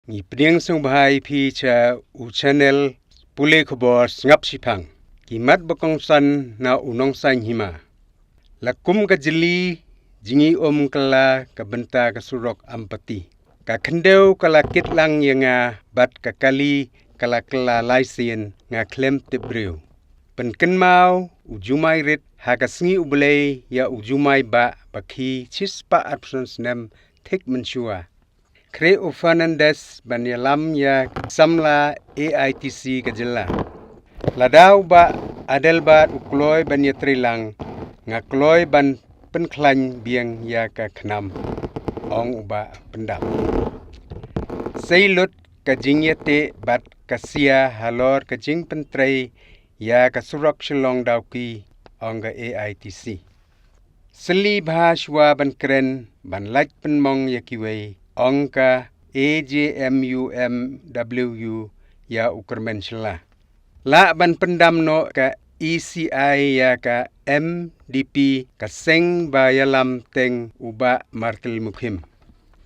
Ngi pning sung bahai pi cha u channel pule khobor ngap sipang. Kimat bakong san na unong san hima. Lakum ka jili jingi kala ka benta ka surok ampati. Ka kendeu kala kitlang yanga bat ka kali kala laisien nga klem tibriu. Penken mau ujumai rit haka sengi ublei ya ujumai ba baki chispa absence nem tek mensua. Kre Fernandez banyalam ya samla AITC kajela. Ladau ba adelbat ukloy banyatrilang nga kloy ban penklan biang ya ka khnam ong uba pendam. Seilut kajingyate bat kasia halor kajing pentrei ya ka surok shilong dauki ong ga AITC. Seli bahaswa ban kren ban laj penmong yakiwei ongka AJMUMWU ya ukermen shela. La ban pendam no ka ECI ya ka MDP ka seng bayalam teng uba martel mukhim.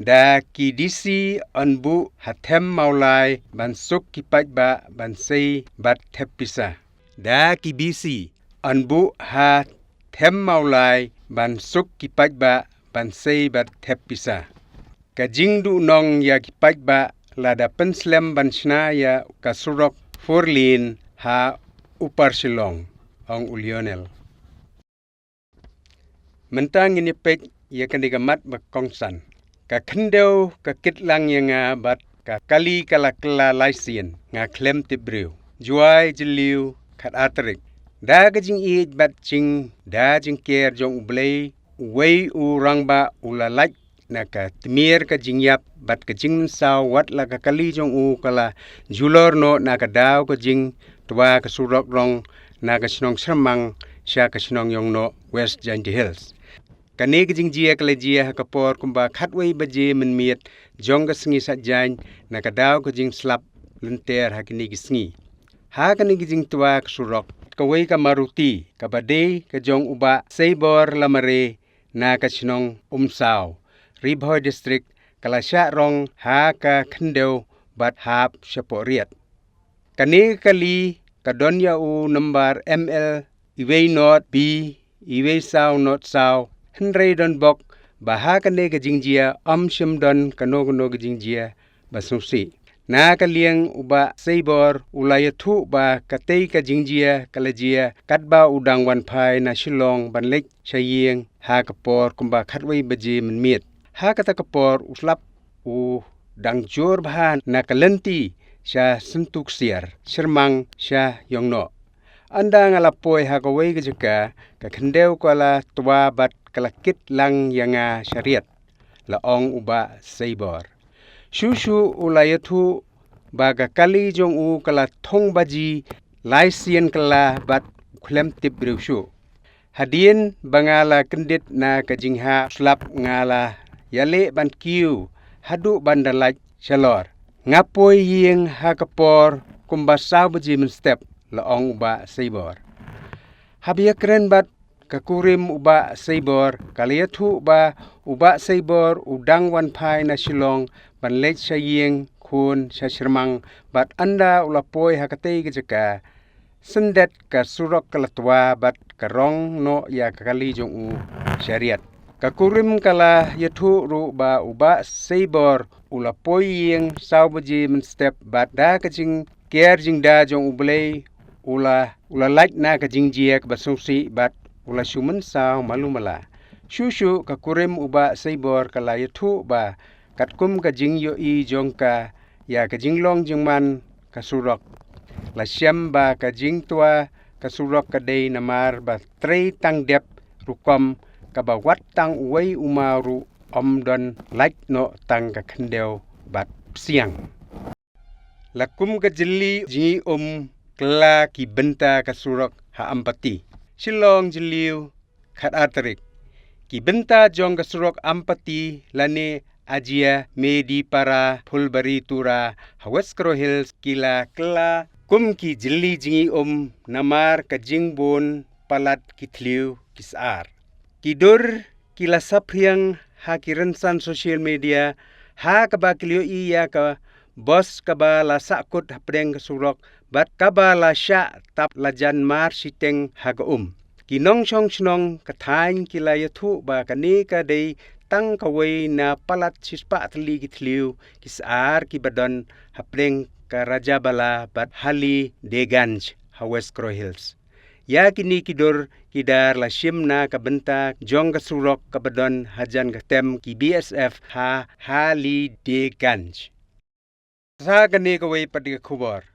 Da ki DC anbu hathem maulai ban suk kipat ba ban sei bat thepisa. Da ki BC anbu hathem maulai ban suk kipat ba ban sei bat thepisa. Kajing du nong ya kipat ba lada penslem ban shna ya kasurok forlin ha upar silong ong ulionel. Mentang ini pek ya kandigamat bakongsan. Ka kendeu ka kitlang ya nga bat ka kali kala laisien nga klem tibriu. Juai jeliu kat atrik. Da kajing iit bat jing da jing ker jong ublei wei urang ba ulalaj na ka timir ka jingyap bat ka jing saw wat la ka kali jong u kala julor no na ka daw ka jing tua ka surok rong na ka sinong sermang sya ka sinong yong no West Giant Hills. Kani ka jing jia kala jia ka por kumba khatway baje menmiet jong ka sengi satjan na ka daw ka jing slap lenter ha kini ki sengi. Ha kani ka jing tua ka surok kaway ka maruti ka badey ka jong uba seibor lamare na ka sinong umsaw. Ribhoy District kala sya rong ha ka kendeu bat hap syaporiat. Kani kali kadonya u number ML iway not B iway saw not saw henry don bok baha kani ka jingjia shim don kano ka jingjia basungsi. Na kaliang uba seibor ulayathu ba katay ka jingjia kalajia katba udang wanpai na silong banlek syayeng ha kapor kumba khatway baje menmiet. Ha kata kapor uslap u dangjur bahan na kalenti sya sentuk siar sermang sya yongno. Anda ngalapoy ha kaway kajaka ka kendeu kala tua bat kalakit lang yanga syariat laong uba seibor. Shushu ulayathu baga kali jong u kala thong baji laisien kala bat klem tip brewshu. Hadien bangala kendit na kajingha slap ngala yale ban kiu hadu bandalaj shalor. Ngapoy ying hakapor kumbasaw baji men step laong uba seibor. Habia keren bat kakurim uba seibor kaliyathu ba uba seibor udang wanpai na silong banlej syayeng kun syasirmang bat anda ulapoy hakatay kajaka sendet ka surok kalatwa bat karong no ya kakali jong u syariat. Kakurim kala yathu ru ba uba seibor ulapoy ying saw baji men step bat da kajing ker jing da jong ublay ulalaj na kajing jiek basungsi bat ula syumen saw malumala. Shushu kakurim uba seibor kala yathu ba katkum kajing yo i jongka ya kajing long jingman kasurok. Lasyam ba kajing tua kasurok kadai namar ba trei tang dep rukom kabawat tang uway umaru omdon laj no tang kakendeu bat siang. Lakum kajeli jingi kela ki benta kasurok ha ampati. Silong jeliu khat atarik. Ki benta jong kasurok ampati lane ajia medi para pulbari tura Haweskro Hills kila kela kum ki jeli jingi namar kajing bon palat kitliu kisar. Kidur kila sapriang ha kirensan social media ha kabakilio iya ka bos kaba la sakut hapreng kesurok bat kaba la sya tap lajan mar siteng haga kinong chong chnong kathain kila yathu ba kani ka dei tang kawai na palat sispa atli kitliu kisar kibadon hapreng ka raja bala bat hali deganj hawes Crow Hills ya kini kidur kidar la shim na kabenta jong kasurok kabadon hajan katem ki BSF ha hali deganj sa kani kawai pati khubor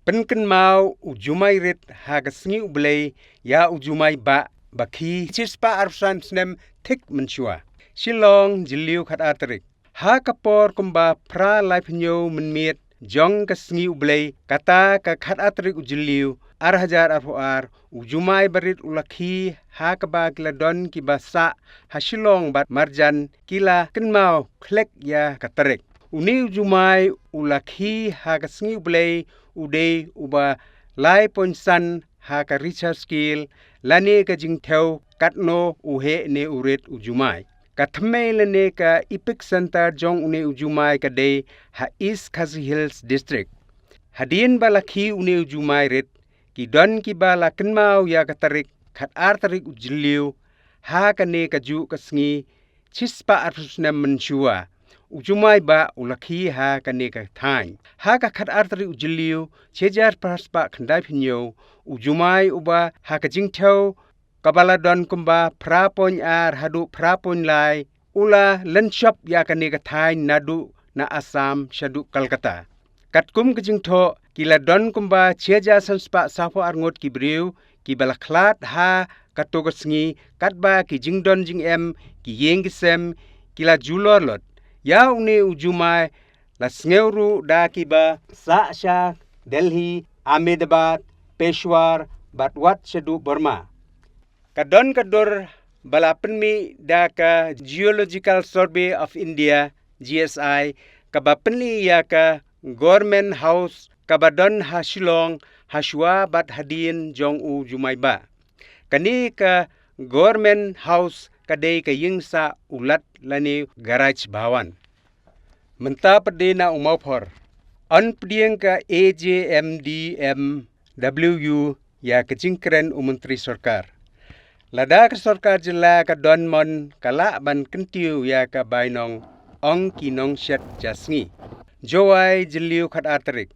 penken mau ujumai rit haga sngi ublei ya ujumai ba bakhi chispa arsan snem thik menchua Shillong jiliu khat atrik ha kapor kumba pra life nyo menmiet jong ka sngi ublei kata ka khat atrik ujiliu arhajar arhuar ujumai barit ulakhi ha kaba kila don ki basa ha Shillong bat marjan kila kenmau khlek ya katarik uni ujumai ulakhi ha ka sngi ublei uday uba lai ponsan ha ka research skill lani ka jingtheu katno uhe ne uret ujumai kathme lane ka epic center jong une ujumai ka dei ha East Khasi Hills district hadin balakhi une ujumai ret ki don ki bala kenmau ya katarik khat artarik ujliu ha ka ne ka ju ka sngi chispa arusna menshua ujumai ba ulakhi ha kane ka thain ha ka khat artari ujiliu chejar praspa khandai phinyo ujumai uba ha ka jingtheu kabala don kumba phrapon ar hadu phrapon lai ula lenshop ya kane ka thain nadu na Assam shadu Kolkata katkum ka jingtho kila don kumba cheja sanspa safo arngot ki briu ki balaklat ha katogasngi katba ki jingdon jingem ki yengisem kila julorlot ya uni ujumai la sngeuru da kiba Sasha Delhi Ahmedabad Peshawar batwat shadu Burma kadon kador balapenmi da ka Geological Survey of India GSI kabapenli ya ka Government House kabadon ha Shillong hashwa bat hadin jong ujumai ba kani ka Government House kadai ka yingsa ulat lani garage bawan menta padena umaphor an pdieng ka AJMDMWU ya kejingkren umentri sarkar lada ka sarkar jila ka donmon kala ban kentiu ya ka bainong ong kinong shet jasngi jowai jiliu khat atrik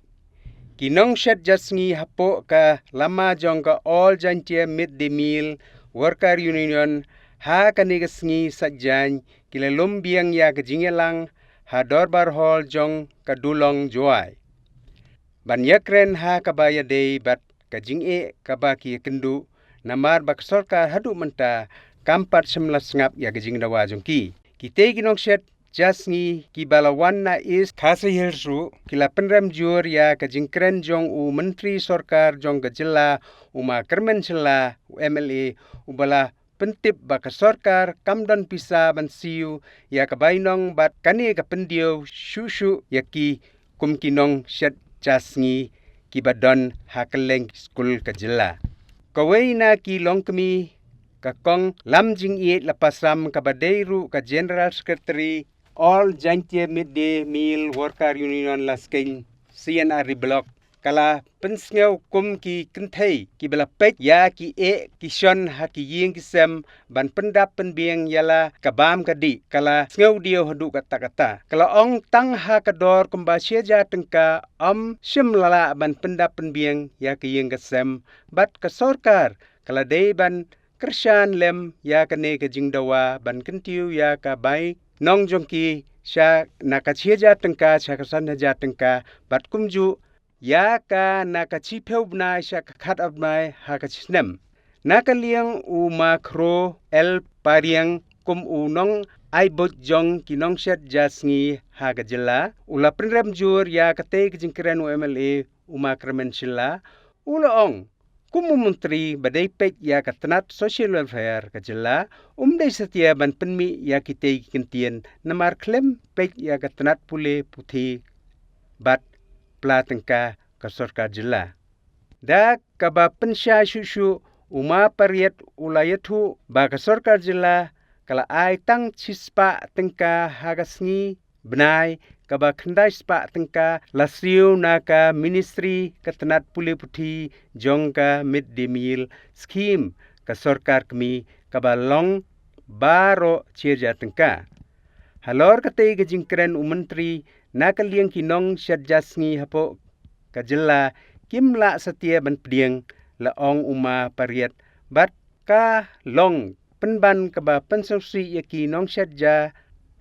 kinong shet jasngi hapo ka lama jong ka all jantie mid day meal worker union ha kanigasngi sajjan kila lumbiang ya kejingelang ha dorbar hall jong kadulong joai banyakren ha kabaya day bat kajinge kabaki kendu namar bak sarkar hadu menta kampat semlas ngap ya kejingdawa jongki kite kinong shet jasngi kibalawan na East Khasi Hills ru kila penram jur ya kejingkren jong u menteri sarkar jong gejela uma kermen sela MLA ubala pentip baka sarkar kamdon pisa bansiu ya kabainong bat kani ka pendio shushu yaki kumkinong shet jasngi kibadon hakeleng skul kajela kawai na ki longkemi kakong lamjing iet lapasam kabadeiru ka general secretary all jantie midday meal worker union lasking CNR block kala pensngeu kum ki kenthei ki bela pek ya ki kishon ha ki ying kisem ban pendap penbieng yala kabam kadi kala ngeu dio hadu kata kala ong tang ha kador kumba syeja tengka shimlala ban pendap penbieng ya ki ying kisem bat ka sarkar kala dei ban kershan lem ya kane ke jingdawa ban kentiu ya ka bai nong jongki sya nakachieja tengka chakasan haja tengka bat kumju ya ka nakachipeu bnai sya khat abnai ha kachisnem nakaliang u makro el pariang kum unong aibot jong kinong shet jasngi ha gajela ula penrem jur ya kate kejingkren MLA umakremen sila ulaong kumu menteri badai pek ya katenat social welfare kajela umdai setia ban penmi ya kite kentien namar klem pek ya katenat pule putih bat platengka ka sarkar jela da kaba pensya shushu uma pariat ulayathu ba ka sarkar jela kala ai tang chispa tengka hagasngi benai kaba kendai spa tengka lasiu naka ministry ketenat pulih putih jongka mid day meal scheme ka sorkar kami kaba long baro cirja tengka. Halor katay kajingkren umentri nakaliang kinong syadjasngi hapo kajela kimla setia ban pediang laong uma pariat bat ka long penban kaba pensausi yaki nong syadja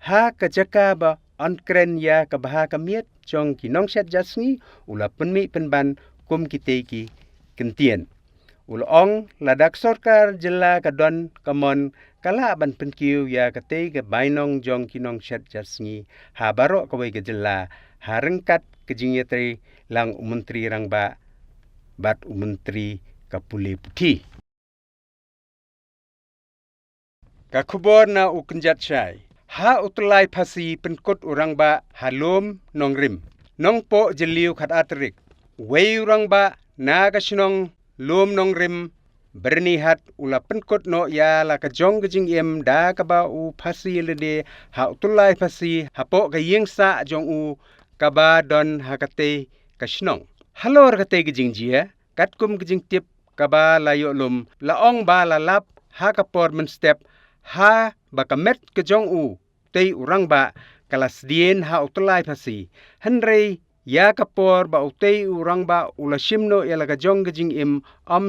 ha kajaka ba onkren ya kabaha kamiet jong kinong syadjasngi ula penmi penban kum kiteki kentien. Ulong ladak sorkar jela kadon kamon kala ban penkiu ya katay ke bainong jong kinong syadjasngi ha baro kawai ke jela ha rengkat kejingyatri lang umentri rang ba bat umentri kapuli putih. Kakubor na ukenjat syai. Ha utulai phasi penkut urang ba halom nong rim. Nong po jeliu kat atrik. Wei urang ba na kasinong lom nong rim bernihat ula penkut no ya la kajong kejing em da kaba u phasi lede ha utulai phasi hapo kayeng sa jong u kaba don hakate kasinong. Halor kate kejing jia katkum kejing tip kaba layo lum laong ba lalap ha kapor men step ha bakamet kejong u tei urang ba kalas dien ha utulai phasi henrei ya kapor ba utei urang ba ulasimno ya kajong kejing im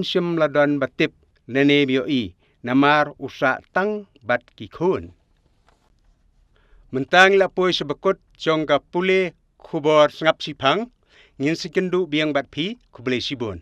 sim ladon batip nene bio i namar usa tang bat kikun. Mentang la poi sebekut jong ka pule kubor sengap sipang ngin sikendu biang bat pi kubele sibun.